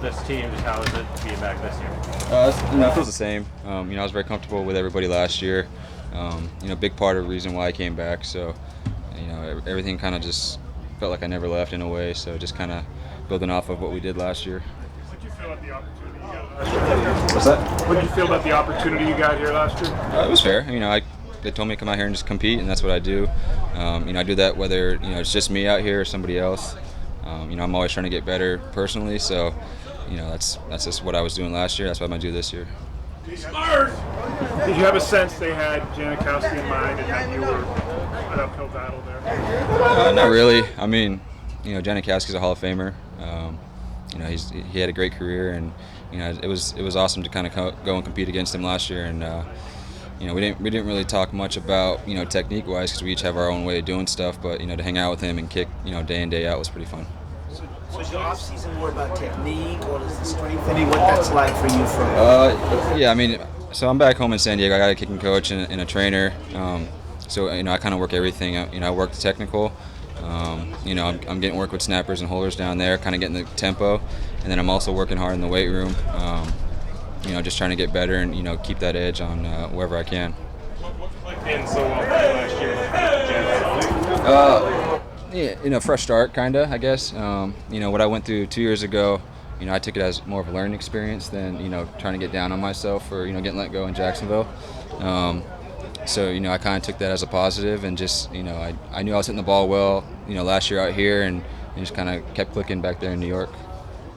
this team? Just how is it being back this year? It feels the same. I was very comfortable with everybody last year. Big part of the reason why I came back. So, everything kind of just felt like I never left in a way. So just kind of building off of what we did last year. What did you feel about the opportunity you got last year? What's that? What did you feel about the opportunity you got here last year? It was fair. They told me to come out here and just compete, and that's what I do. I do that whether it's just me out here or somebody else. I'm always trying to get better personally, so that's just what I was doing last year. That's what I'm gonna do this year. Did you have a sense they had Janikowski in mind and that you were an uphill battle there? Not really. I mean, Janikowski's a Hall of Famer. He had a great career, and it was awesome to kind of go and compete against him last year. And we didn't really talk much about technique wise because we each have our own way of doing stuff. But to hang out with him and kick day in day out was pretty fun. So is the off season more about technique, or is the strengthening? What that's like for you from? So I'm back home in San Diego. I got a kicking coach and a trainer. So I kind of work everything. I work the technical. I'm getting work with snappers and holders down there, kind of getting the tempo, and then I'm also working hard in the weight room. Just trying to get better and keep that edge on wherever I can. What being so well last year? Fresh start, kind of, I guess. What I went through 2 years ago, I took it as more of a learning experience than trying to get down on myself for getting let go in Jacksonville. So I kind of took that as a positive, and just I knew I was hitting the ball well last year out here, and just kind of kept clicking back there in New York.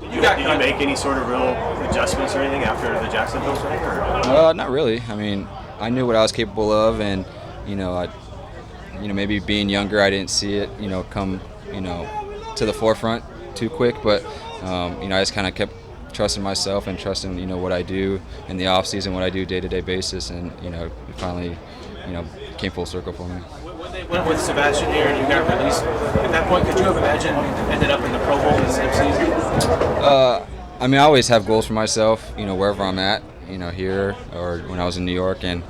Did you make any sort of real adjustments or anything after the Jacksonville thing? Not really. I mean, I knew what I was capable of, and maybe being younger, I didn't see it come to the forefront too quick, but I just kind of kept trusting myself and trusting what I do in the off season, what I do day-to-day basis, and it finally came full circle for me. When they went with Sebastian here and you got released, at that point, could you have imagined ended up in the Pro Bowl the same season? I always have goals for myself, wherever I'm at, here or when I was in New York, and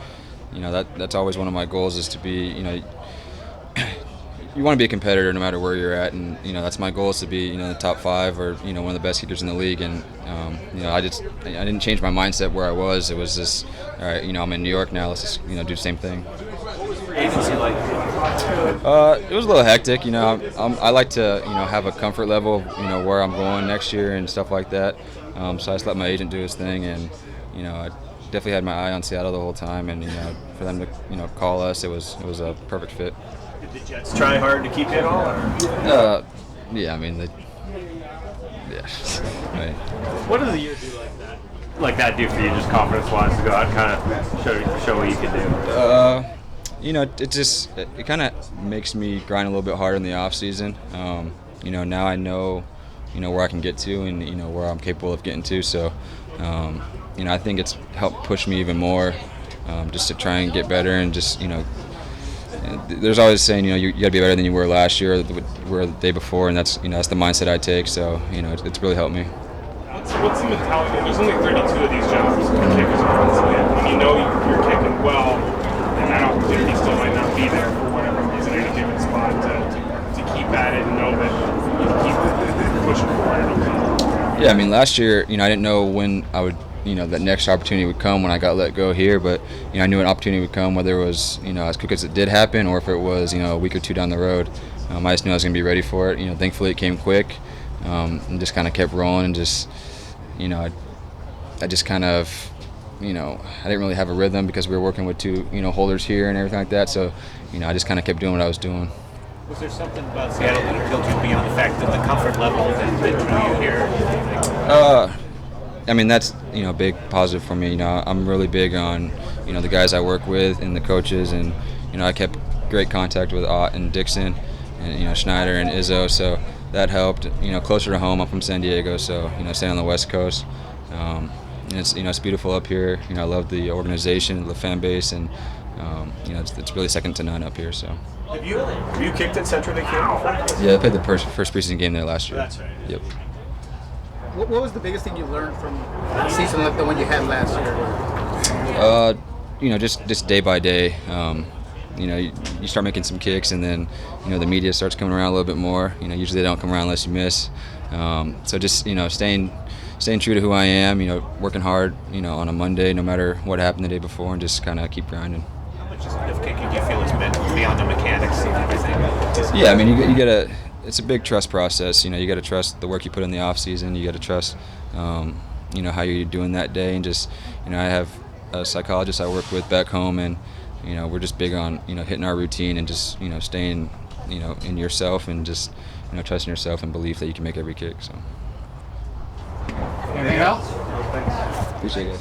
that's always one of my goals is to be, you want to be a competitor no matter where you're at, and that's my goal is to be in the top 5 or one of the best kickers in the league. And I didn't change my mindset where I was. It was just, all right, I'm in New York now. Let's just do the same thing. What was free agency like? It was a little hectic. I like to have a comfort level where I'm going next year and stuff like that. So I just let my agent do his thing, and I definitely had my eye on Seattle the whole time, and for them to call us, it was a perfect fit. Did the Jets try hard to keep you at all? Or? Yeah. What does a year do like that do for you, just confidence-wise, to go out and kind of show what you can do? It kind of makes me grind a little bit harder in the off season. Now I know where I can get to and where I'm capable of getting to. So I think it's helped push me even more, just to try and get better, and just there's always saying you got to be better than you were last year or the day before, and that's that's the mindset I take. So it's really helped me. What's the mentality? There's only 32 of these jobs kickers are on, and you're kicking well, and that opportunity still might not be there for whatever reason in a given spot to keep at it and know that you keep pushing forward. Yeah, last year I didn't know when I would that next opportunity would come when I got let go here, but I knew an opportunity would come, whether it was as quick as it did happen or if it was a week or two down the road. I just knew I was going to be ready for it. Thankfully it came quick, and just kind of kept rolling, and just I just kind of I didn't really have a rhythm because we were working with 2 holders here and everything like that. So I just kind of kept doing what I was doing. Was there something about Seattle that appealed to you beyond the fact that the comfort level that drew you here? That's a big positive for me. I'm really big on the guys I work with and the coaches, and I kept great contact with Ott and Dixon and Schneider and Izzo, so that helped. Closer to home. I'm from San Diego, so staying on the West Coast. And it's beautiful up here. I love the organization, the fan base, and it's really second to none up here. So. Have you kicked at Central Lake here before? Yeah, I played the first preseason game there last year. That's right. Yep. What was the biggest thing you learned from a season like the one you had last You year? just day by day. You start making some kicks, and then the media starts coming around a little bit more. Usually they don't come around unless you miss. So just staying staying true to who I am. You know, working hard. You know, on a Monday, no matter what happened the day before, and just kind of keep grinding. How much of kicking do you feel it's meant beyond the mechanics and everything? Yeah, I mean, you gotta. It's a big trust process. You know, you got to trust the work you put in the off season. You got to trust, you know, how you're doing that day, and just, you know, I have a psychologist I work with back home, and you know, we're just big on, you know, hitting our routine and just, you know, staying, you know, in yourself and just, you know, trusting yourself and belief that you can make every kick. So. Anything else? Appreciate it.